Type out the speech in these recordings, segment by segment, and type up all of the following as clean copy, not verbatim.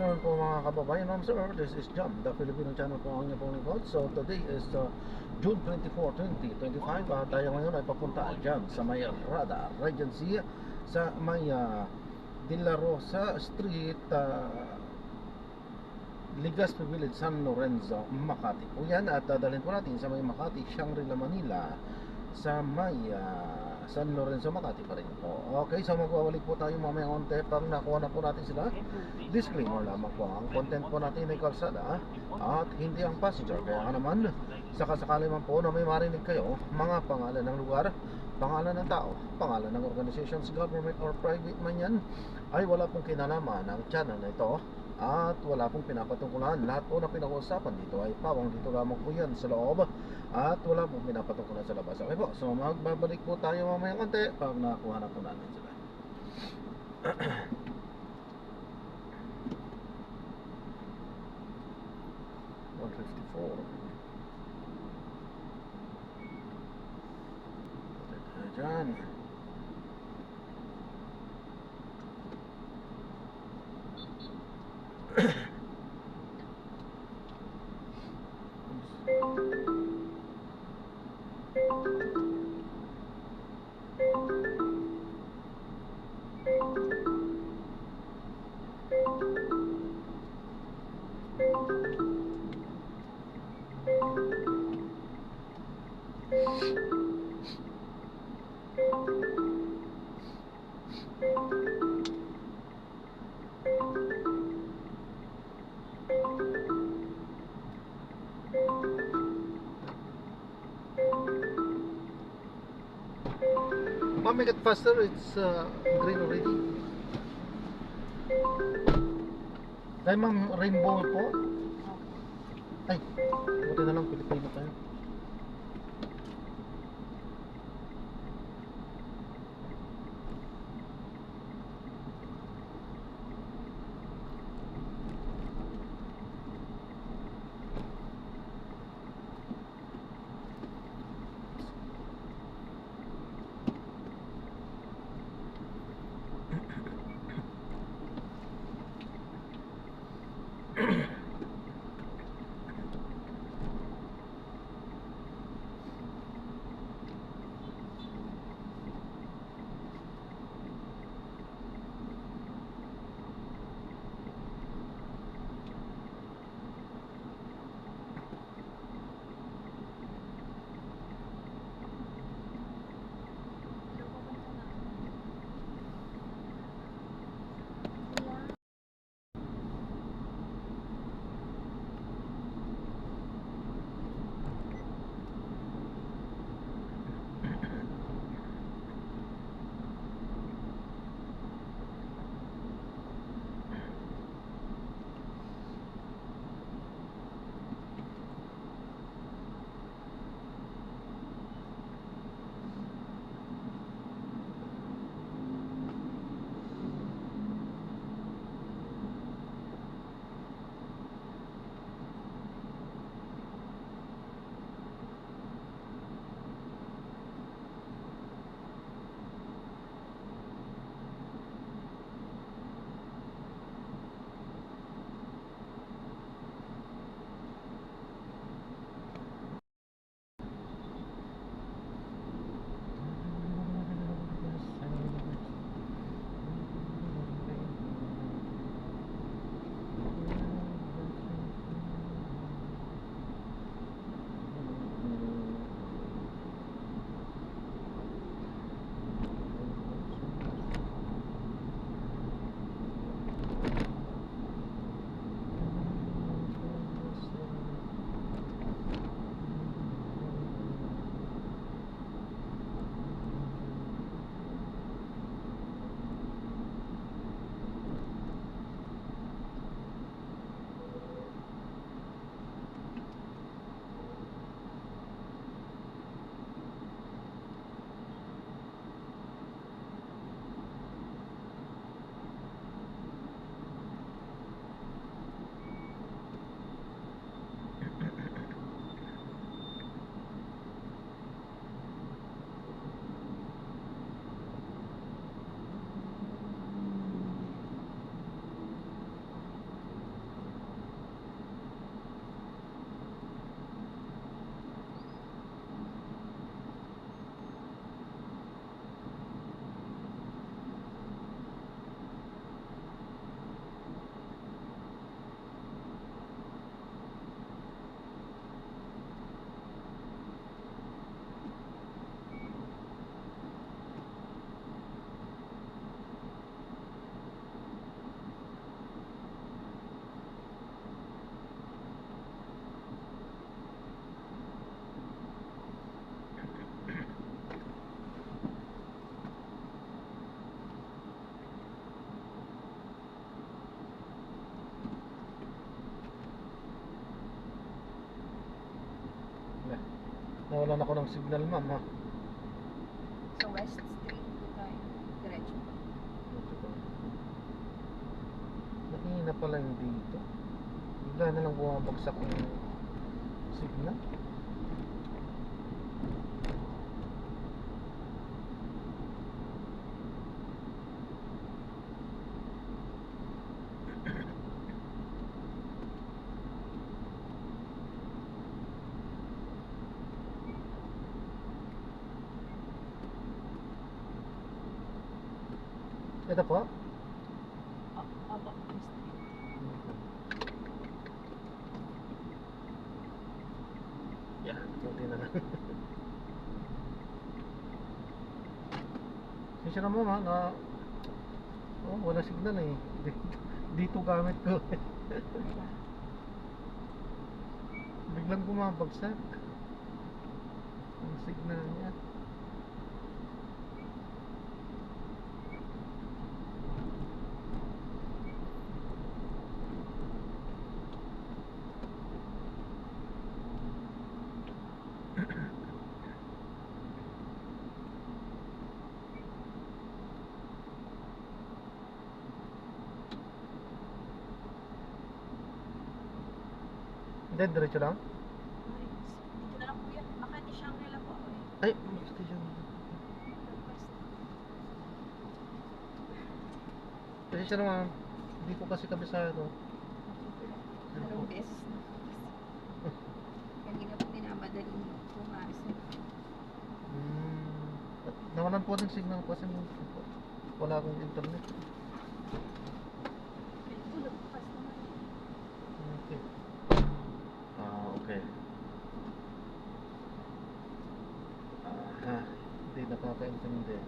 afternoon po mga kababayan. Ma'am sir, this is Jam, the Filipino channel po ang inyo pong lingkod. So today is June 24, 2025. Tayo ngayon ay papunta dyan sa may Rada Regency sa may De La Rosa Street, Legazpi Village, San Lorenzo, Makati po yan. At dadalhin po natin sa may Makati, Shangri-La, Manila, sa may San Lorenzo, Makati pa rin po. Okay, so magwawalik po tayo mamaya konti pag nakuha na po natin sila. Disclaimer lamang po, ang content po natin ay kalsada at hindi ang passenger. Kaya nga naman, sakasakali man po na may marinig kayo, mga pangalan ng lugar, pangalan ng tao, pangalan ng organizations, government or private man yan, ay wala pong kinalaman ng channel na ito at wala pong pinapatungkulan. Lahat po na pinag-uusapan dito ay pawang dito lamang po yan sa loob at wala pong pinapatungkulan sa labas. Okay po, so magbabalik po tayo mamaya konti pag nakuha na po natin sila. 154. Dyan. Ma'am, make it faster, it's green already. Ay ma'am, rainbow po. Ay, buti na lang Pilipino tayo. Nawalan ako ng signal, ma'am, ha. Sa West Street po tayo. Diretso. Ito pa. Mahina pala yung dito. Bigla na lang bumabagsak yung signal. Ito po. Opo, West Street. Yan, buti na lang. Sisya na mo, ha, na oh, wala signal eh. Dito gamit ko. Biglang bumabagsak ang signal niya. Hindi, diretso lang. Ay, dito na lang po yan. Makati Shangri-La po ako eh. Ay, gusto yun. Kasi siya naman, hindi ko kasi kabisado. Dalawang beses na. Kanina po minamadaling pumasok. Nawalan po ng signal kasi wala akong internet. Ito, nagbukas naman. Okay. Okay. Hindi nakakaintindi.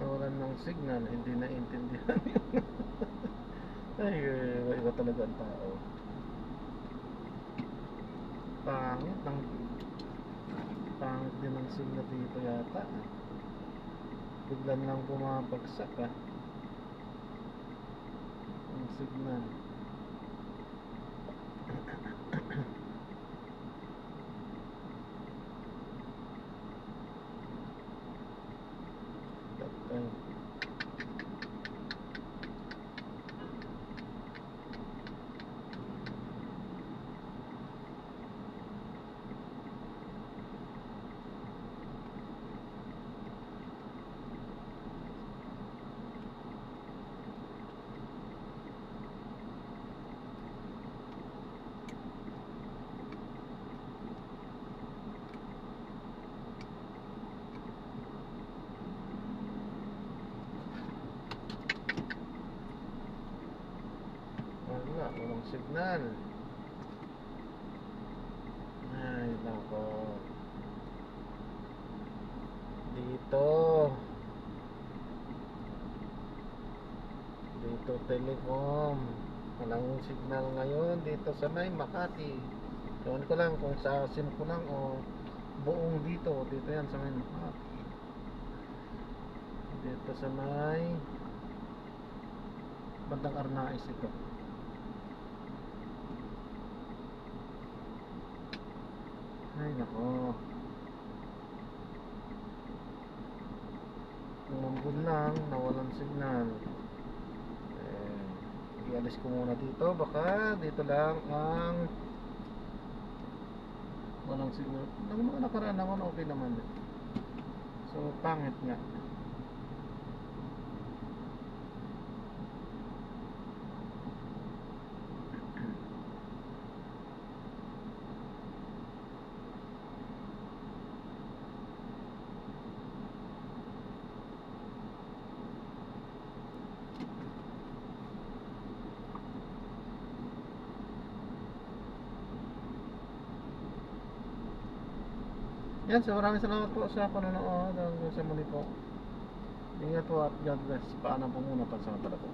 Nawalan ng signal, hindi naintindihan yun. Ay, iba talaga ang tao. Pangit din ang signal dito yata. Biglan lang bumabagsak, ang signal. That time. Walang signal. Ay, nako. Dito Telecom. Walang signal ngayon dito sa may Makati. Ewan ko lang kung sa SIM ko lang o buong dito. Dito yan sa may Makati. Dito sa may bandang Arnais ito. Ay nako. Umumbun lang, nawalan signal. Ialis ko muna dito, baka dito lang ang walang signal. Nang mga nakaraan naman, okay naman. So, pangit nga. Yan, so maraming salamat po sa panonood hanggang sa muli po. Ingat po at God bless. Paalam po muna, pansamantala po.